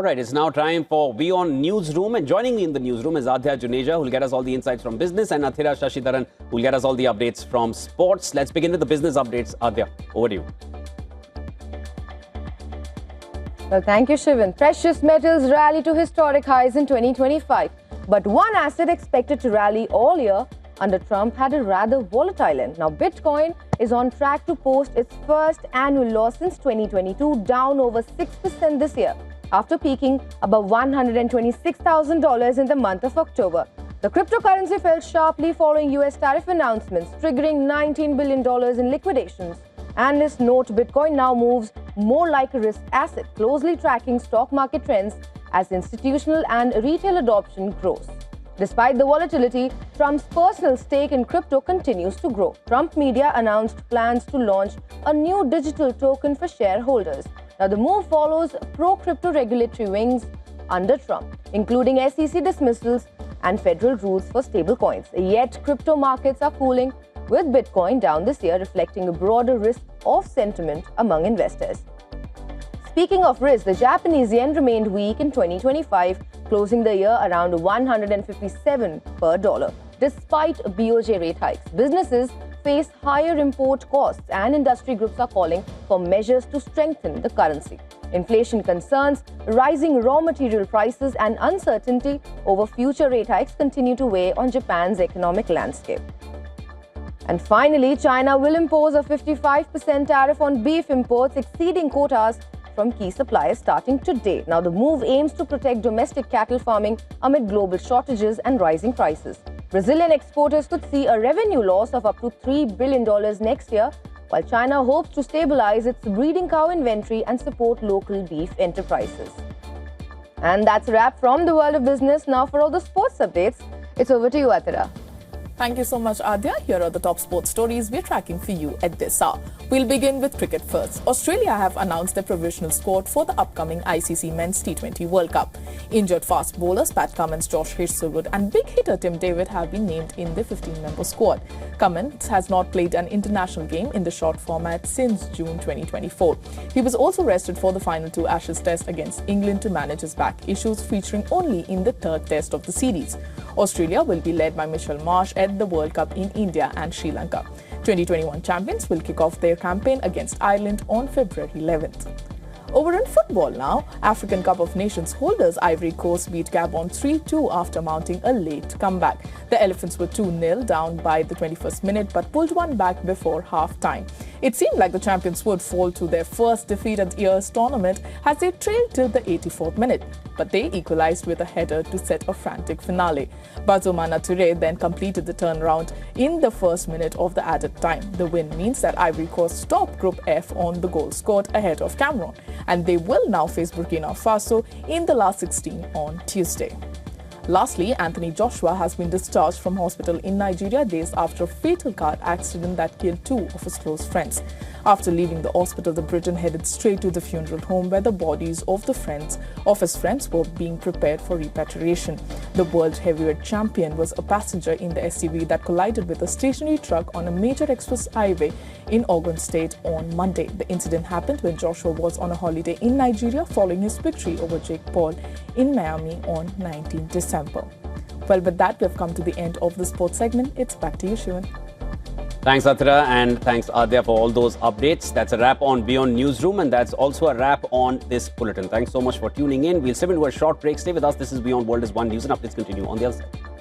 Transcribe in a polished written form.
right, it's now time for WION Newsroom, and joining me in the newsroom is Adya Juneja, who will get us all the insights from business, and Athira Shashidharan, who will get us all the updates from sports. Let's begin with the business updates. Adya, over to you. Well, thank you, Shivan. Precious metals rally to historic highs in 2025. But one asset expected to rally all year under Trump had a rather volatile end. Now, Bitcoin is on track to post its first annual loss since 2022, down over 6% this year, after peaking above $126,000 in the month of October. The cryptocurrency fell sharply following US tariff announcements, triggering $19 billion in liquidations. Analysts note Bitcoin now moves more like a risk asset, closely tracking stock market trends as institutional and retail adoption grows. Despite the volatility, Trump's personal stake in crypto continues to grow. Trump media announced plans to launch a new digital token for shareholders. Now, the move follows pro-crypto regulatory wings under Trump, including SEC dismissals and federal rules for stablecoins. Yet, crypto markets are cooling, with Bitcoin down this year, reflecting a broader risk-off sentiment among investors. Speaking of risk, the Japanese yen remained weak in 2025, closing the year around 157 per dollar. Despite BOJ rate hikes, businesses face higher import costs, and industry groups are calling for measures to strengthen the currency. Inflation concerns, rising raw material prices, and uncertainty over future rate hikes continue to weigh on Japan's economic landscape. And finally, China will impose a 55% tariff on beef imports, exceeding quotas from key suppliers starting today. Now, the move aims to protect domestic cattle farming amid global shortages and rising prices. Brazilian exporters could see a revenue loss of up to $3 billion next year, while China hopes to stabilize its breeding cow inventory and support local beef enterprises. And that's a wrap from the world of business. Now, for all the sports updates, it's over to you, Athira. Thank you so much, Adya. Here are the top sports stories we're tracking for you at this hour. We'll begin with cricket first. Australia have announced their provisional squad for the upcoming ICC Men's T20 World Cup. Injured fast bowlers Pat Cummins, Josh Hazlewood and big hitter Tim David have been named in the 15-member squad. Cummins has not played an international game in the short format since June 2024. He was also rested for the final two Ashes test against England to manage his back issues, featuring only in the third test of the series. Australia will be led by Mitchell Marsh at the World Cup in India and Sri Lanka. 2021 champions will kick off their campaign against Ireland on February 11th. Over in football now, African Cup of Nations holders Ivory Coast beat Gabon 3-2 after mounting a late comeback. The Elephants were 2-0 down by the 21st minute but pulled one back before half-time. It seemed like the champions would fall to their first defeat at the year's tournament as they trailed till the 84th minute. But they equalized with a header to set a frantic finale. Bazumana Touré then completed the turnaround in the first minute of the added time. The win means that Ivory Coast topped Group F on the goal scored ahead of Cameroon, and they will now face Burkina Faso in the last 16 on Tuesday. Lastly, Anthony Joshua has been discharged from hospital in Nigeria days after a fatal car accident that killed two of his close friends. After leaving the hospital, the Briton headed straight to the funeral home where the bodies of his friends were being prepared for repatriation. The world heavyweight champion was a passenger in the SUV that collided with a stationary truck on a major express highway in Ogun State on Monday. The incident happened when Joshua was on a holiday in Nigeria following his victory over Jake Paul in Miami on 19 December. Well, with that, we've come to the end of the sports segment. It's back to you, Shivan. Thanks, Athira, and thanks, Adya, for all those updates. That's a wrap on WION Newsroom, and that's also a wrap on this bulletin. Thanks so much for tuning in. We'll step into a short break. Stay with us. This is WION World is One News, and updates continue on the other side.